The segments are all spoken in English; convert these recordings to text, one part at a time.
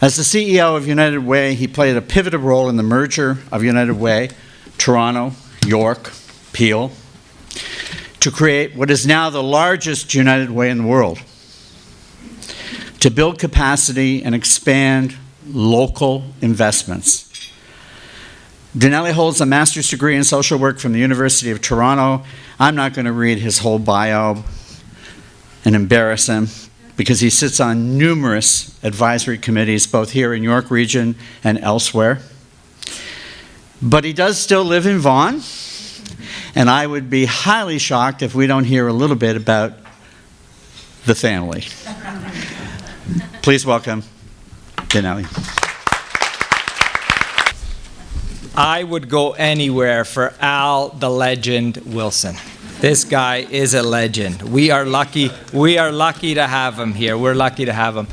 As the CEO of United Way, he played a pivotal role in the merger of United Way, Toronto, York, Peel, to create what is now the largest United Way in the world, to build capacity and expand local investments. Daniele holds a master's degree in social work from the University of Toronto. I'm not going to read his whole bio and embarrass him, because he sits on numerous advisory committees, both here in York Region and elsewhere. But he does still live in Vaughan, and I would be highly shocked if we don't hear a little bit about the family. Please welcome Daniele. I would go anywhere for Al the Legend Wilson. This guy is a legend. We are lucky to have him here. We're lucky to have him.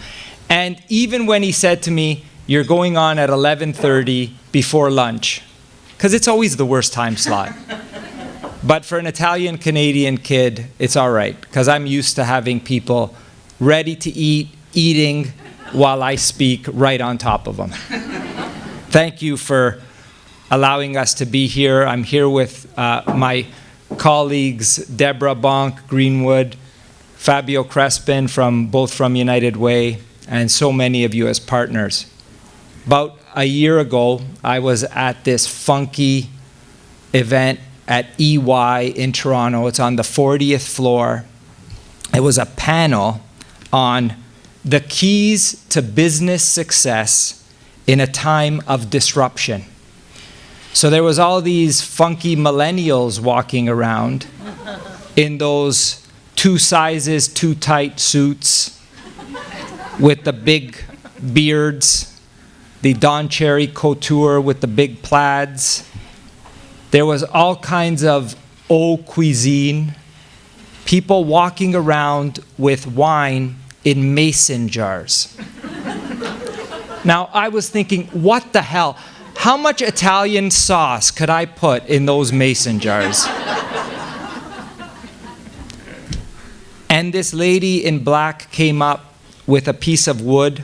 And even when he said to me, "You're going on at 11:30 before lunch," because it's always the worst time slot. But for an Italian-Canadian kid, it's all right, because I'm used to having people ready to eating while I speak right on top of them. Thank you for allowing us to be here. I'm here with my colleagues, Deborah Bonk, Greenwood, Fabio Crespin, both from United Way, and so many of you as partners. About a year ago, I was at this funky event at EY in Toronto. It's on the 40th floor. It was a panel on the keys to business success in a time of disruption. So there was all these funky millennials walking around in those 2 sizes too tight suits with the big beards, the Don Cherry couture with the big plaids. There was all kinds of haute cuisine, people walking around with wine in mason jars. Now, I was thinking, what the hell? How much Italian sauce could I put in those mason jars? And this lady in black came up with a piece of wood,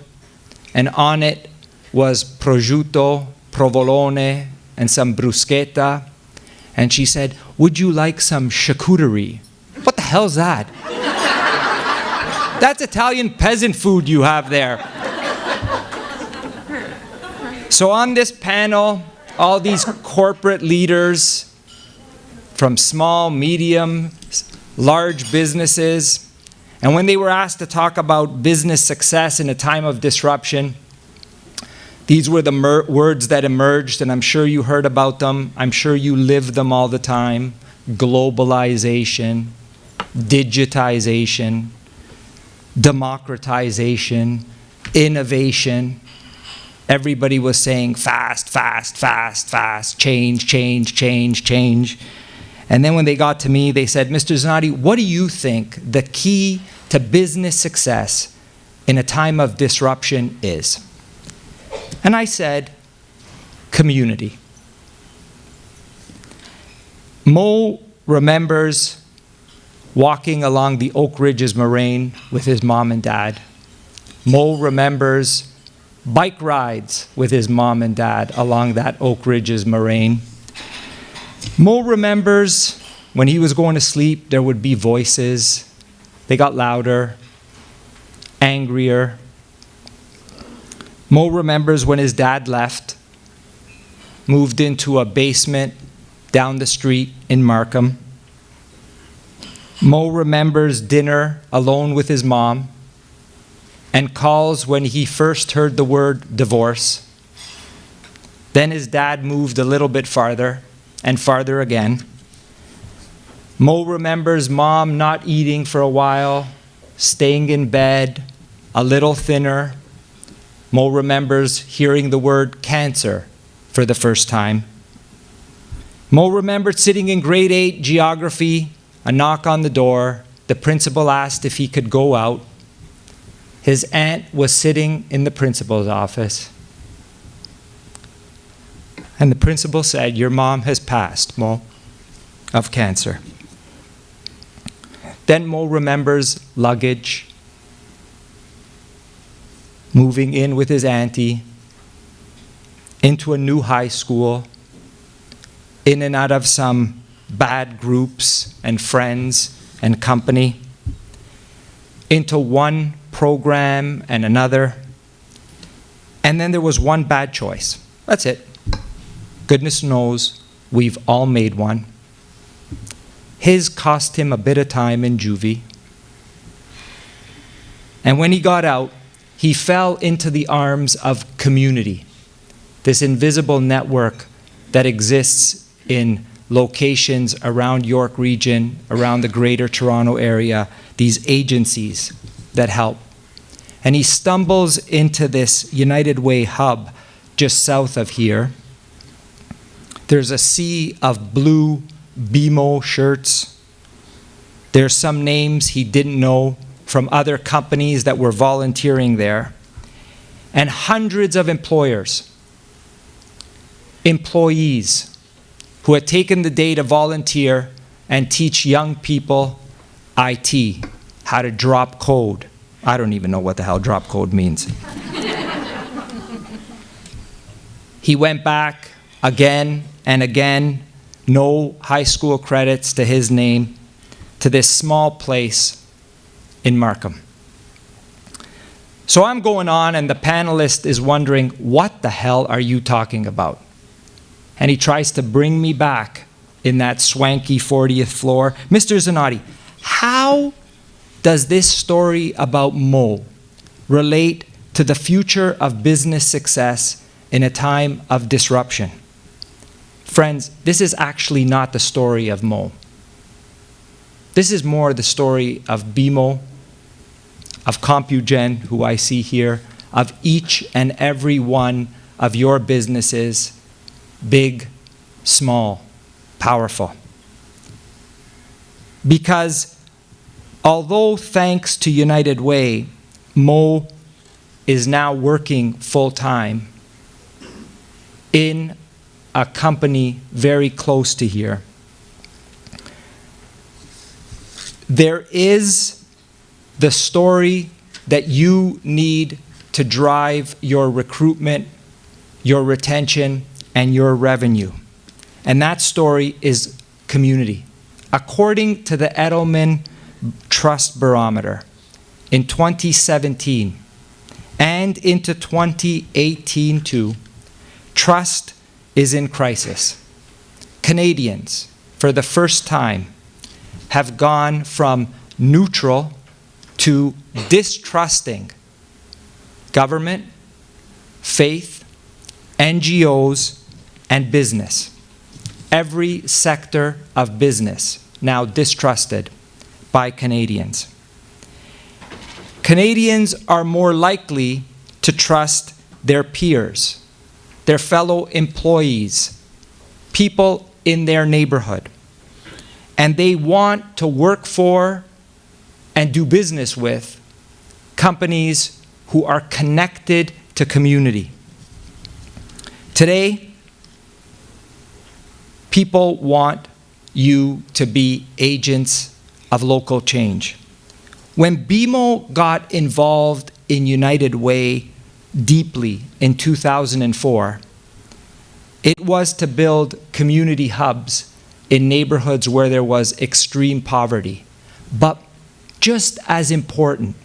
and on it was prosciutto, provolone, and some bruschetta. And she said, "Would you like some charcuterie?" What the hell's that? That's Italian peasant food you have there. So on this panel, all these corporate leaders from small, medium, large businesses, and when they were asked to talk about business success in a time of disruption, these were the words that emerged, and I'm sure you heard about them. I'm sure you live them all the time. Globalization, digitization, democratization, innovation. Everybody was saying fast, fast, fast, fast, change, change, change, change. And then when they got to me, they said, "Mr. Zanotti, what do you think the key to business success in a time of disruption is?" And I said, community. Mo remembers walking along the Oak Ridges Moraine with his mom and dad. Mo remembers bike rides with his mom and dad along that Oak Ridges Moraine. Mo remembers when he was going to sleep, there would be voices. They got louder, angrier. Mo remembers when his dad left, moved into a basement down the street in Markham. Mo remembers dinner alone with his mom, and calls when he first heard the word divorce. Then his dad moved a little bit farther, and farther again. Mo remembers mom not eating for a while, staying in bed, a little thinner. Mo remembers hearing the word cancer for the first time. Mo remembered sitting in grade 8 geography, a knock on the door. The principal asked if he could go out. His aunt was sitting in the principal's office. And the principal said, "Your mom has passed, Mo, of cancer." Then Mo remembers luggage. moving in with his auntie, into a new high school, in and out of some bad groups and friends and company, into one program and another. And then there was one bad choice. That's it. Goodness knows we've all made one. His cost him a bit of time in juvie. And when he got out, he fell into the arms of community, this invisible network that exists in locations around York Region, around the Greater Toronto Area, these agencies that help. And he stumbles into this United Way hub just south of here. There's a sea of blue BMO shirts. There's some names he didn't know from other companies that were volunteering there. And hundreds of employees who had taken the day to volunteer and teach young people IT, how to drop code. I don't even know what the hell drop code means. He went back again and again, no high school credits to his name, to this small place in Markham. So I'm going on, and the panelist is wondering, what the hell are you talking about? And he tries to bring me back in that swanky 40th floor. Mr. Zanotti, how does this story about Mo relate to the future of business success in a time of disruption? Friends, this is actually not the story of Mo. This is more the story of BMO, of Compugen, who I see here, of each and every one of your businesses, big, small, powerful. Because although thanks to United Way, Mo is now working full-time in a company very close to here, there is the story that you need to drive your recruitment, your retention, and your revenue. And that story is community. According to the Edelman Trust Barometer, in 2017 and into 2018 too, trust is in crisis. Canadians, for the first time, have gone from neutral to distrusting government, faith, NGOs, and business. Every sector of business now distrusted by Canadians. Canadians are more likely to trust their peers, their fellow employees, people in their neighborhood. And they want to work for and do business with companies who are connected to community. Today, people want you to be agents of local change. When BMO got involved in United Way deeply in 2004, it was to build community hubs in neighborhoods where there was extreme poverty. But just as important,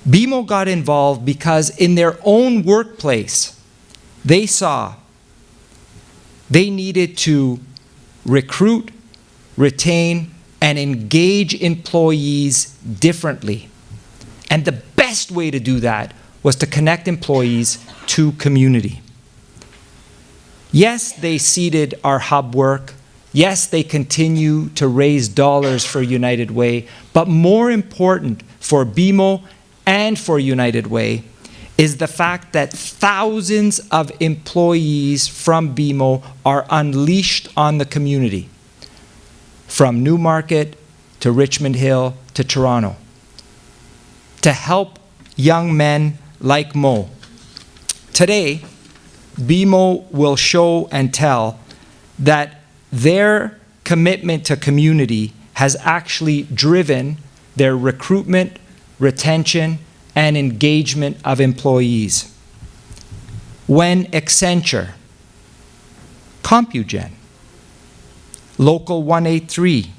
BMO got involved because in their own workplace, they saw they needed to recruit, retain, and engage employees differently. And the best way to do that was to connect employees to community. Yes, they seeded our hub work. Yes, they continue to raise dollars for United Way. But more important for BMO and for United Way is the fact that thousands of employees from BMO are unleashed on the community, from Newmarket to Richmond Hill to Toronto, to help young men like Mo. Today, BMO will show and tell that their commitment to community has actually driven their recruitment, retention, and engagement of employees. When Accenture, Compugen, Local 183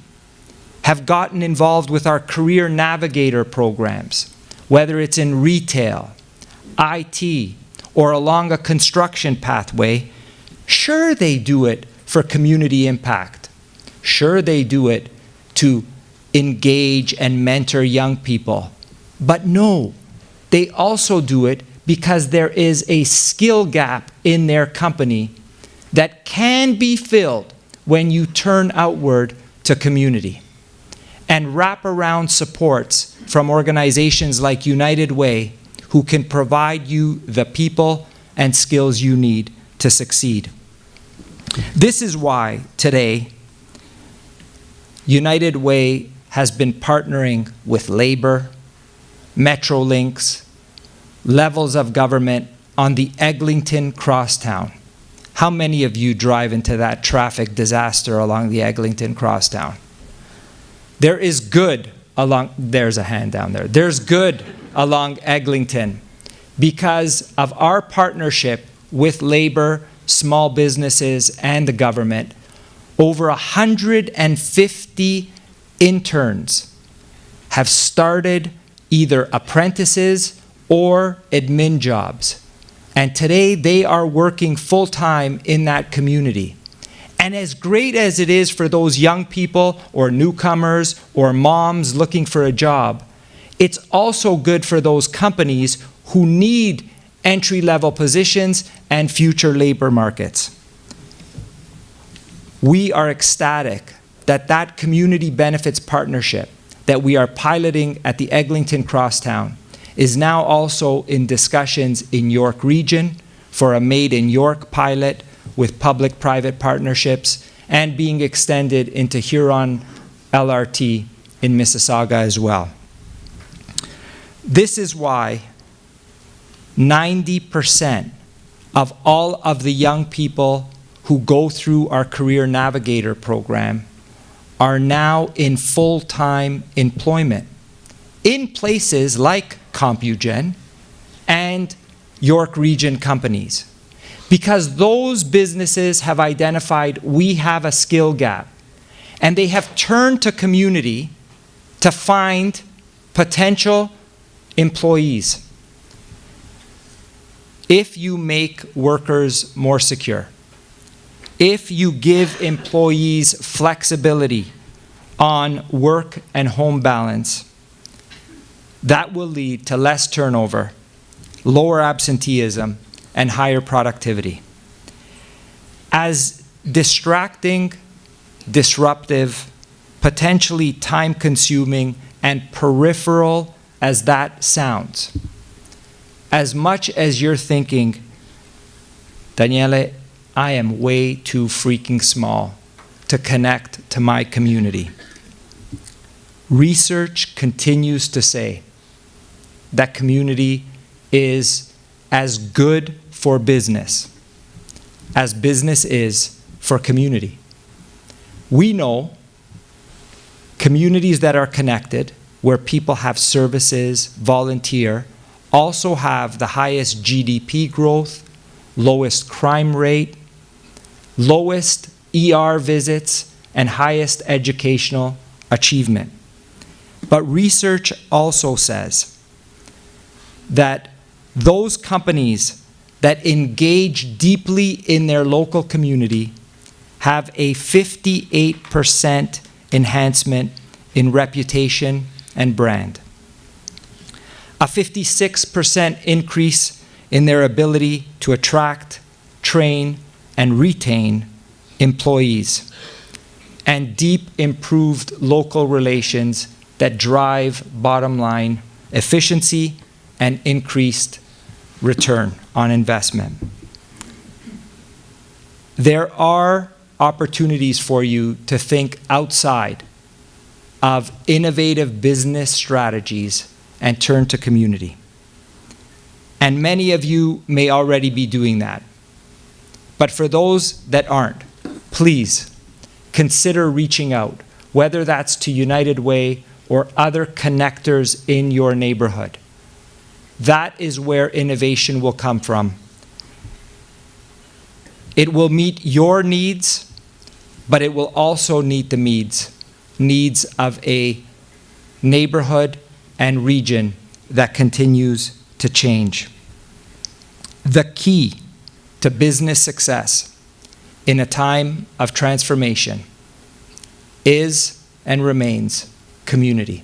have gotten involved with our Career Navigator programs, whether it's in retail, IT, or along a construction pathway, sure, they do it for community impact. Sure, they do it to engage and mentor young people. But no, they also do it because there is a skill gap in their company that can be filled when you turn outward to community. And wraparound supports from organizations like United Way, who can provide you the people and skills you need to succeed. This is why today, United Way has been partnering with labor, Metrolinx, levels of government on the Eglinton Crosstown. How many of you drive into that traffic disaster along the Eglinton Crosstown? There is good along, there's a hand down there. There's good along Eglinton because of our partnership with labor, small businesses, and the government. Over 150 interns have started either apprentices or admin jobs. And today they are working full-time in that community. And as great as it is for those young people or newcomers or moms looking for a job, it's also good for those companies who need entry-level positions and future labor markets. We are ecstatic that that community benefits partnership that we are piloting at the Eglinton Crosstown is now also in discussions in York Region for a Made in York pilot with public-private partnerships and being extended into Huron LRT in Mississauga as well. This is why 90% of all of the young people who go through our Career Navigator program are now in full-time employment in places like Compugen and York Region companies. Because those businesses have identified we have a skill gap, and they have turned to community to find potential employees. If you make workers more secure, if you give employees flexibility on work and home balance, that will lead to less turnover, lower absenteeism, and higher productivity. As distracting, disruptive, potentially time-consuming, and peripheral as that sounds, as much as you're thinking, Daniele, I am way too freaking small to connect to my community. Research continues to say that community is as good for business as business is for community. We know communities that are connected, where people have services, volunteer, also have the highest GDP growth, lowest crime rate, lowest ER visits, and highest educational achievement. But research also says that those companies that engage deeply in their local community have a 58% enhancement in reputation and brand, a 56% increase in their ability to attract, train, and retain employees, and deep improved local relations that drive bottom line efficiency and increased return on investment. There are opportunities for you to think outside of innovative business strategies and turn to community. And many of you may already be doing that. But for those that aren't, please consider reaching out, whether that's to United Way or other connectors in your neighborhood. That is where innovation will come from. It will meet your needs, but it will also meet the needs of a neighborhood and region that continues to change. The key to business success in a time of transformation is and remains community.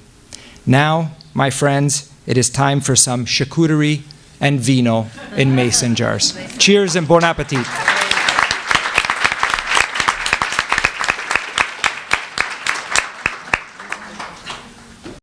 Now, my friends, it is time for some charcuterie and vino in mason jars. Cheers and bon appetit.